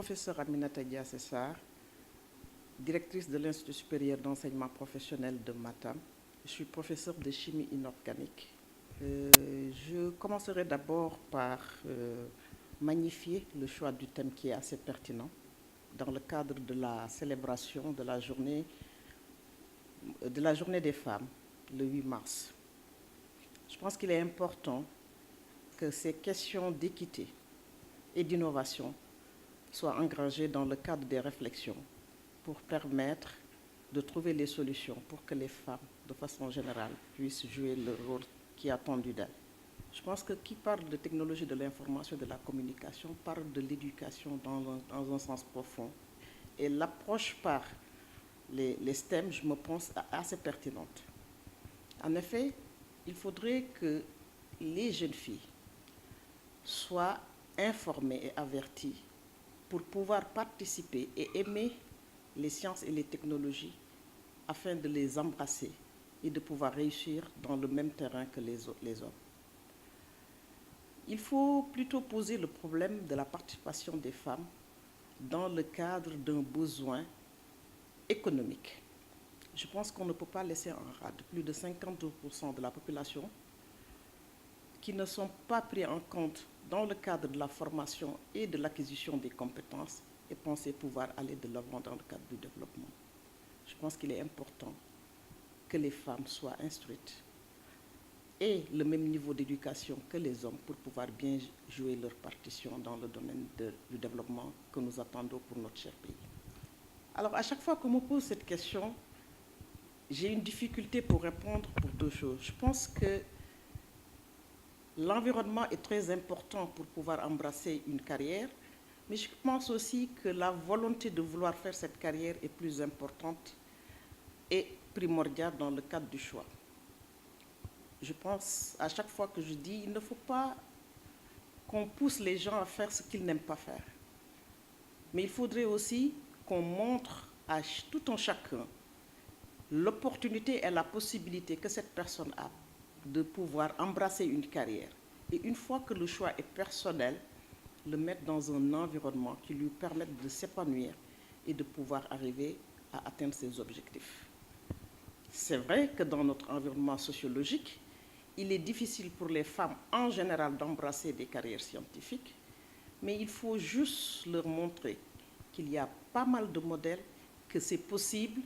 professeure Aminata Diassessar, directrice de l'Institut supérieur d'enseignement professionnel de Matam. Je suis professeure de chimie inorganique. Je commencerai d'abord par magnifier le choix du thème qui est assez pertinent dans le cadre de la célébration de la journée des femmes, le 8 mars. Je pense qu'il est important que ces questions d'équité et d'innovation soient engrangées dans le cadre des réflexions pour permettre de trouver les solutions pour que les femmes, de façon générale, puissent jouer le rôle qui est attendu d'elles. Je pense que qui parle de technologie de l'information et de la communication parle de l'éducation dans un sens profond. Et l'approche par les STEM, je me pense, assez pertinente. En effet, il faudrait que les jeunes filles soient informées et averties pour pouvoir participer et aimer les sciences et les technologies afin de les embrasser et de pouvoir réussir dans le même terrain que les hommes. Il faut plutôt poser le problème de la participation des femmes dans le cadre d'un besoin économique. Je pense qu'on ne peut pas laisser en rade plus de 52% de la population qui ne sont pas pris en compte dans le cadre de la formation et de l'acquisition des compétences et penser pouvoir aller de l'avant dans le cadre du développement. Je pense qu'il est important que les femmes soient instruites et le même niveau d'éducation que les hommes pour pouvoir bien jouer leur partition dans le domaine du développement que nous attendons pour notre cher pays. Alors, à chaque fois qu'on me pose cette question, j'ai une difficulté pour répondre pour deux choses. Je pense que l'environnement est très important pour pouvoir embrasser une carrière, mais je pense aussi que la volonté de vouloir faire cette carrière est plus importante et primordiale dans le cadre du choix. Je pense, à chaque fois que je dis, il ne faut pas qu'on pousse les gens à faire ce qu'ils n'aiment pas faire. Mais il faudrait aussi qu'on montre à tout un chacun l'opportunité et la possibilité que cette personne a de pouvoir embrasser une carrière. Et une fois que le choix est personnel, le mettre dans un environnement qui lui permette de s'épanouir et de pouvoir arriver à atteindre ses objectifs. C'est vrai que dans notre environnement sociologique, il est difficile pour les femmes en général d'embrasser des carrières scientifiques, mais il faut juste leur montrer qu'il y a pas mal de modèles, que c'est possible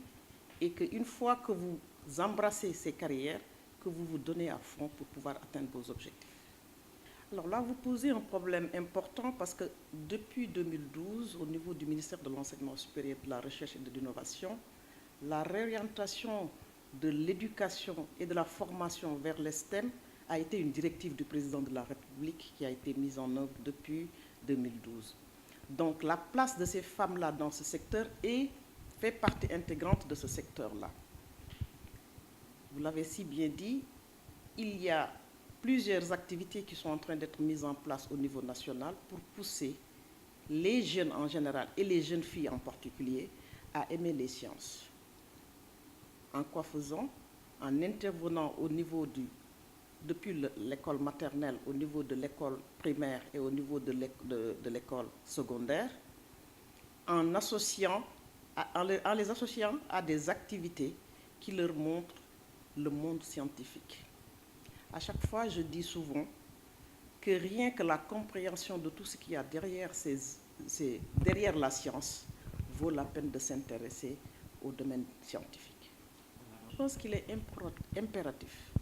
et qu'une fois que vous embrassez ces carrières, que vous vous donnez à fond pour pouvoir atteindre vos objectifs. Alors là, vous posez un problème important parce que depuis 2012, au niveau du ministère de l'Enseignement supérieur, de la Recherche et de l'Innovation, la réorientation de l'éducation et de la formation vers les STEM a été une directive du président de la République qui a été mise en œuvre depuis 2012. Donc la place de ces femmes-là dans ce secteur fait partie intégrante de ce secteur-là. Vous l'avez si bien dit, il y a plusieurs activités qui sont en train d'être mises en place au niveau national pour pousser les jeunes en général et les jeunes filles en particulier à aimer les sciences. En quoi faisant? En intervenant au niveau depuis l'école maternelle, au niveau de l'école primaire et au niveau de l'école secondaire, en les associant à des activités qui leur montrent le monde scientifique. À chaque fois, je dis souvent que rien que la compréhension de tout ce qu'il y a derrière la science vaut la peine de s'intéresser au domaine scientifique. Je pense qu'il est impératif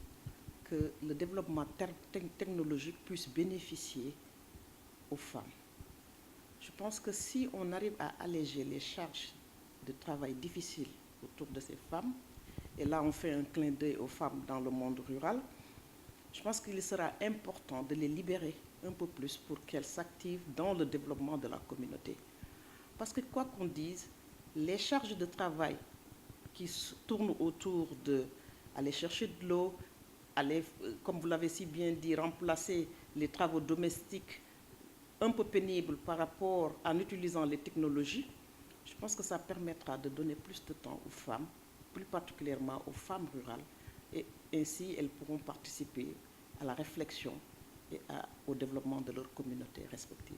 que le développement technologique puisse bénéficier aux femmes. Je pense que si on arrive à alléger les charges de travail difficiles autour de ces femmes, et là on fait un clin d'œil aux femmes dans le monde rural, je pense qu'il sera important de les libérer un peu plus pour qu'elles s'activent dans le développement de la communauté. Parce que quoi qu'on dise, les charges de travail qui tournent autour d'aller chercher de l'eau, aller, comme vous l'avez si bien dit, remplacer les travaux domestiques un peu pénibles par rapport en utilisant les technologies, je pense que ça permettra de donner plus de temps aux femmes, plus particulièrement aux femmes rurales, et ainsi elles pourront participer à la réflexion et au développement de leur communauté respective.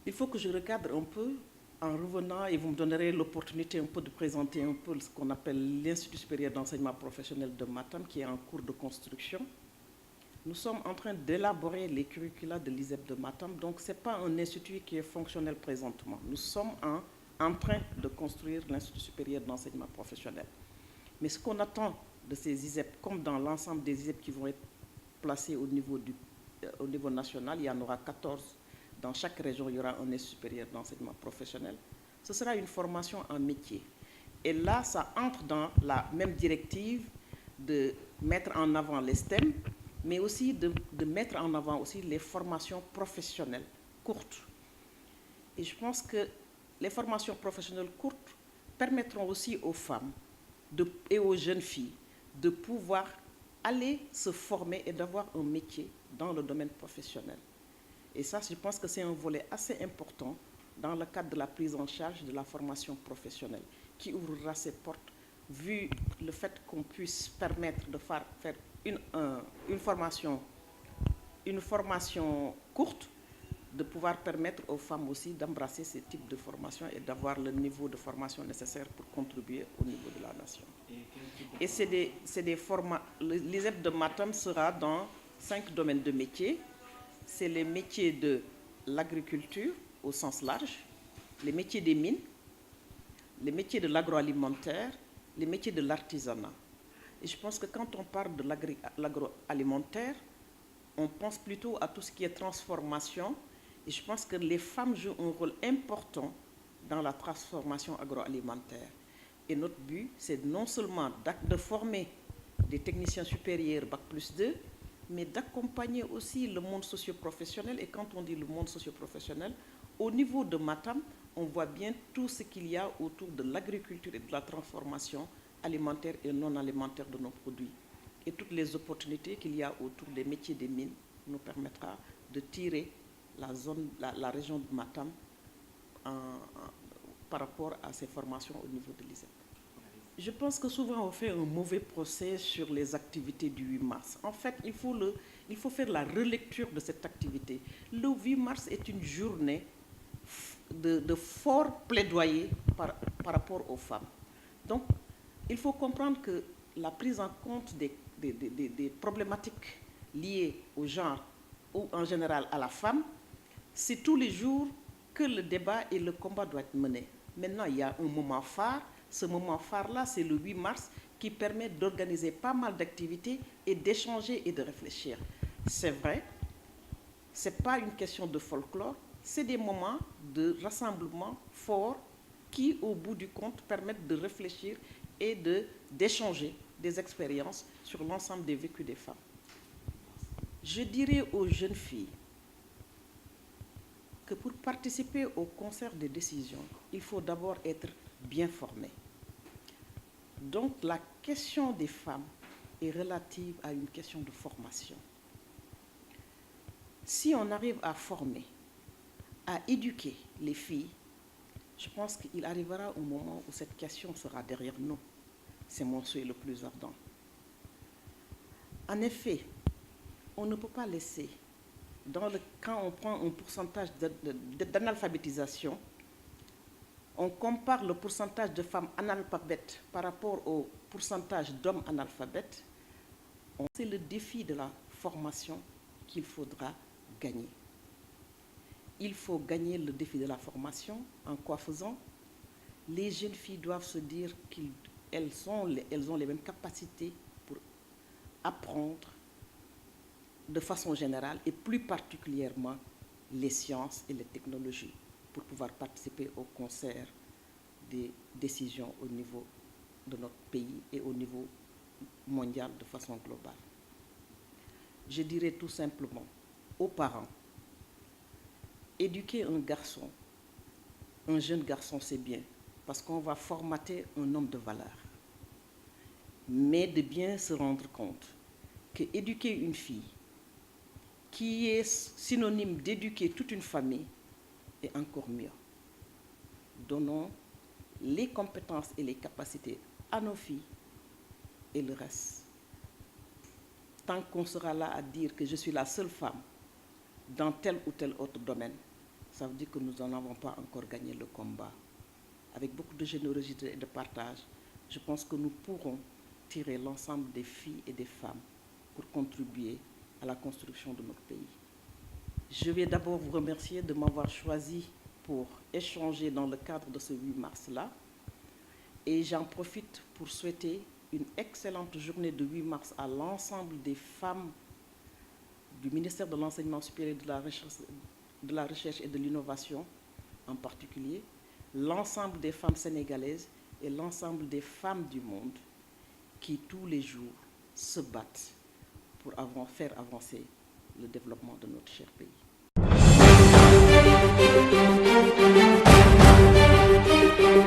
Il faut que je recadre un peu en revenant, et vous me donnerez l'opportunité un peu de présenter un peu ce qu'on appelle l'Institut supérieur d'enseignement professionnel de Matam, qui est en cours de construction. Nous sommes en train d'élaborer les curricula de l'ISEP de Matam, donc ce n'est pas un institut qui est fonctionnel présentement. Nous sommes en train de construire l'Institut supérieur d'enseignement professionnel. Mais ce qu'on attend de ces ISEP, comme dans l'ensemble des ISEP qui vont être placés au niveau national, il y en aura 14. Dans chaque région, il y aura un institut supérieur d'enseignement professionnel. Ce sera une formation en métier. Et là, ça entre dans la même directive de mettre en avant les STEM, mais aussi de mettre en avant aussi les formations professionnelles courtes. Et je pense que les formations professionnelles courtes permettront aussi aux femmes et aux jeunes filles de pouvoir aller se former et d'avoir un métier dans le domaine professionnel. Et ça, je pense que c'est un volet assez important dans le cadre de la prise en charge de la formation professionnelle qui ouvrira ses portes, vu le fait qu'on puisse permettre de faire une formation courte, de pouvoir permettre aux femmes aussi d'embrasser ce type de formation et d'avoir le niveau de formation nécessaire pour contribuer au niveau de la nation. Et c'est des formats. L'ISEP de Matam sera dans 5 domaines de métiers. C'est les métiers de l'agriculture au sens large, les métiers des mines, les métiers de l'agroalimentaire, les métiers de l'artisanat. Et je pense que quand on parle de l'agroalimentaire, on pense plutôt à tout ce qui est transformation. Et je pense que les femmes jouent un rôle important dans la transformation agroalimentaire. Et notre but, c'est non seulement de former des techniciens supérieurs Bac+2, mais d'accompagner aussi le monde socio-professionnel. Et quand on dit le monde socio-professionnel, au niveau de Matam, on voit bien tout ce qu'il y a autour de l'agriculture et de la transformation alimentaire et non alimentaire de nos produits. Et toutes les opportunités qu'il y a autour des métiers des mines nous permettra de tirer la région de Matam par rapport à ces formations au niveau de l'ISEP. Je pense que souvent on fait un mauvais procès sur les activités du 8 mars. En fait, il faut faire la relecture de cette activité. Le 8 mars est une journée de fort plaidoyer par rapport aux femmes. Donc, il faut comprendre que la prise en compte des problématiques liées au genre ou en général à la femme, c'est tous les jours que le débat et le combat doivent être menés. Maintenant, il y a un moment phare. Ce moment phare-là, c'est le 8 mars qui permet d'organiser pas mal d'activités et d'échanger et de réfléchir. C'est vrai, ce n'est pas une question de folklore, c'est des moments de rassemblement forts qui, au bout du compte, permettent de réfléchir et d'échanger des expériences sur l'ensemble des vécus des femmes. Je dirais aux jeunes filles que pour participer au concert des décisions, il faut d'abord être bien formé. Donc la question des femmes est relative à une question de formation. Si on arrive à former, à éduquer les filles, je pense qu'il arrivera un moment où cette question sera derrière nous. C'est mon souhait le plus ardent. En effet, on ne peut pas laisser, quand on prend un pourcentage d'analphabétisation, on compare le pourcentage de femmes analphabètes par rapport au pourcentage d'hommes analphabètes, c'est le défi de la formation qu'il faudra gagner. Il faut gagner le défi de la formation. En quoi faisant? Les jeunes filles doivent se dire qu'elles ont les mêmes capacités pour apprendre de façon générale et plus particulièrement les sciences et les technologies pour pouvoir participer au concert des décisions au niveau de notre pays et au niveau mondial de façon globale. Je dirais tout simplement aux parents, éduquer un garçon, un jeune garçon, c'est bien, parce qu'on va formater un homme de valeur. Mais de bien se rendre compte que éduquer une fille, qui est synonyme d'éduquer toute une famille, est encore mieux. Donnons les compétences et les capacités à nos filles et le reste. Tant qu'on sera là à dire que je suis la seule femme dans tel ou tel autre domaine, ça veut dire que nous n'en avons pas encore gagné le combat. Avec beaucoup de générosité et de partage, je pense que nous pourrons tirer l'ensemble des filles et des femmes pour contribuer à la construction de notre pays. Je vais d'abord vous remercier de m'avoir choisi pour échanger dans le cadre de ce 8 mars-là. Et j'en profite pour souhaiter une excellente journée de 8 mars à l'ensemble des femmes du ministère de l'Enseignement supérieur et de la Recherche et de l'Innovation en particulier, l'ensemble des femmes sénégalaises et l'ensemble des femmes du monde qui tous les jours se battent pour faire avancer le développement de notre cher pays.